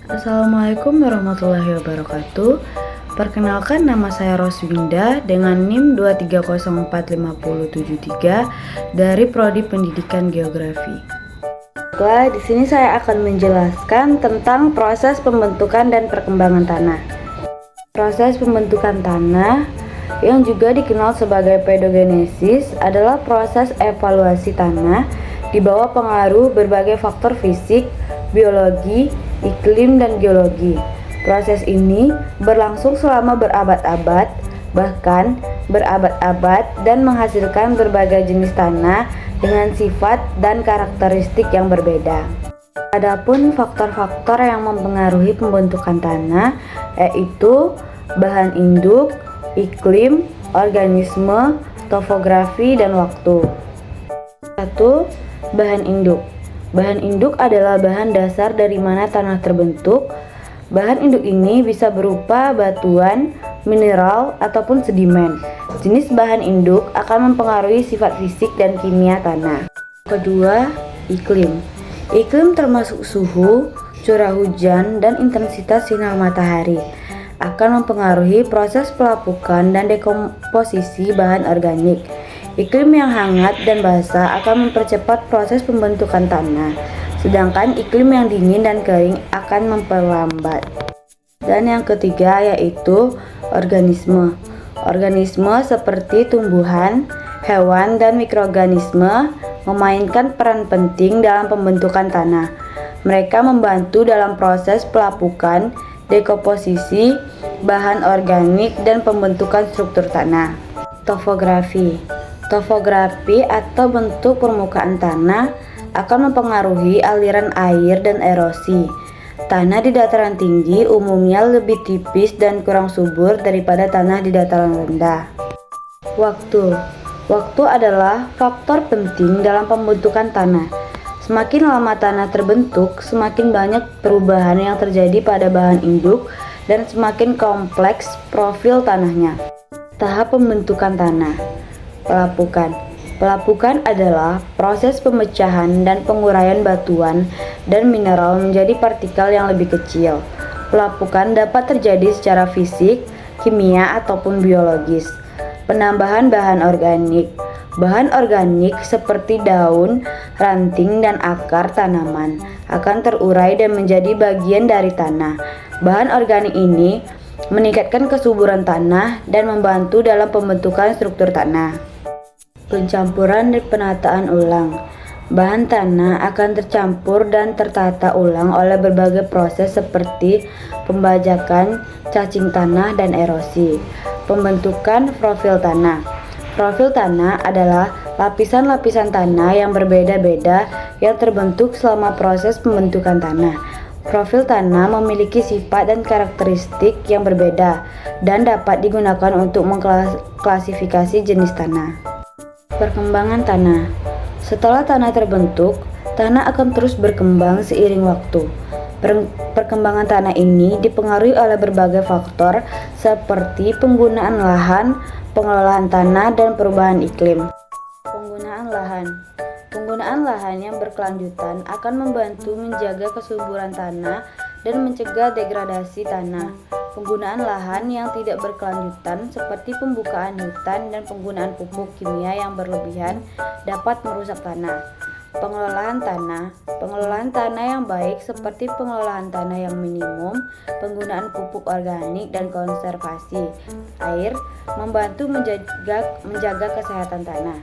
Assalamualaikum warahmatullahi wabarakatuh. Perkenalkan, nama saya Roswinda dengan NIM 2304573 dari Prodi Pendidikan Geografi. Di sini saya akan menjelaskan tentang proses pembentukan dan perkembangan tanah. Proses pembentukan tanah yang juga dikenal sebagai pedogenesis adalah proses evaluasi tanah di bawah pengaruh berbagai faktor fisik, biologi, iklim, dan geologi. Proses ini berlangsung selama berabad-abad, bahkan berabad-abad, dan menghasilkan berbagai jenis tanah dengan sifat dan karakteristik yang berbeda. Adapun faktor-faktor yang mempengaruhi pembentukan tanah yaitu bahan induk, iklim, organisme, topografi, dan waktu. 1. Bahan induk. Bahan induk adalah bahan dasar dari mana tanah terbentuk. Bahan induk ini bisa berupa batuan, mineral, ataupun sedimen. Jenis bahan induk akan mempengaruhi sifat fisik dan kimia tanah. Kedua, iklim. Iklim termasuk suhu, curah hujan, dan intensitas sinar matahari. Akan mempengaruhi proses pelapukan dan dekomposisi bahan organik. Iklim yang hangat dan basah akan mempercepat proses pembentukan tanah, sedangkan iklim yang dingin dan kering akan memperlambat. Dan yang ketiga yaitu organisme. Organisme seperti tumbuhan, hewan, dan mikroorganisme memainkan peran penting dalam pembentukan tanah. Mereka membantu dalam proses pelapukan, dekomposisi bahan organik, dan pembentukan struktur tanah. Topografi. Topografi atau bentuk permukaan tanah akan mempengaruhi aliran air dan erosi. Tanah di dataran tinggi umumnya lebih tipis dan kurang subur daripada tanah di dataran rendah. Waktu. Waktu adalah faktor penting dalam pembentukan tanah. Semakin lama tanah terbentuk, semakin banyak perubahan yang terjadi pada bahan induk dan semakin kompleks profil tanahnya. Tahap pembentukan tanah. Pelapukan. Pelapukan adalah proses pemecahan dan penguraian batuan dan mineral menjadi partikel yang lebih kecil. Pelapukan dapat terjadi secara fisik, kimia, ataupun biologis. Penambahan bahan organik. Bahan organik seperti daun, ranting, dan akar tanaman akan terurai dan menjadi bagian dari tanah. Bahan organik ini meningkatkan kesuburan tanah dan membantu dalam pembentukan struktur tanah. Pencampuran dan penataan ulang. Bahan tanah akan tercampur dan tertata ulang oleh berbagai proses seperti pembajakan, cacing tanah, dan erosi. Pembentukan profil tanah. Profil tanah adalah lapisan-lapisan tanah yang berbeda-beda yang terbentuk selama proses pembentukan tanah. Profil tanah memiliki sifat dan karakteristik yang berbeda dan dapat digunakan untuk mengklasifikasi jenis tanah. Perkembangan tanah. Setelah tanah terbentuk, tanah akan terus berkembang seiring waktu. Perkembangan tanah ini dipengaruhi oleh berbagai faktor seperti penggunaan lahan, pengelolaan tanah, dan perubahan iklim. Penggunaan lahan. Penggunaan lahan yang berkelanjutan akan membantu menjaga kesuburan tanah dan mencegah degradasi tanah. Penggunaan lahan yang tidak berkelanjutan seperti pembukaan hutan dan penggunaan pupuk kimia yang berlebihan dapat merusak tanah. Pengelolaan tanah. Pengelolaan tanah yang baik seperti pengelolaan tanah yang minimum, penggunaan pupuk organik, dan konservasi air membantu menjaga kesehatan tanah.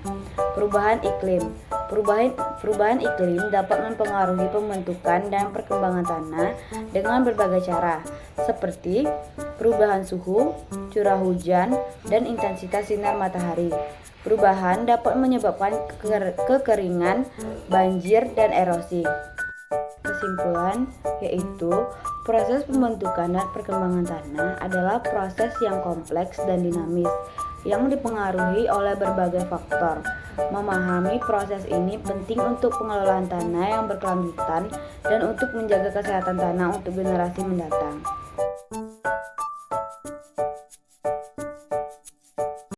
Perubahan iklim. Perubahan iklim dapat mempengaruhi pembentukan dan perkembangan tanah dengan berbagai cara, seperti perubahan suhu, curah hujan, dan intensitas sinar matahari. Perubahan dapat menyebabkan kekeringan, banjir, dan erosi. Kesimpulan yaitu proses pembentukan dan perkembangan tanah adalah proses yang kompleks dan dinamis yang dipengaruhi oleh berbagai faktor. Memahami proses ini penting untuk pengelolaan tanah yang berkelanjutan dan untuk menjaga kesehatan tanah untuk generasi mendatang.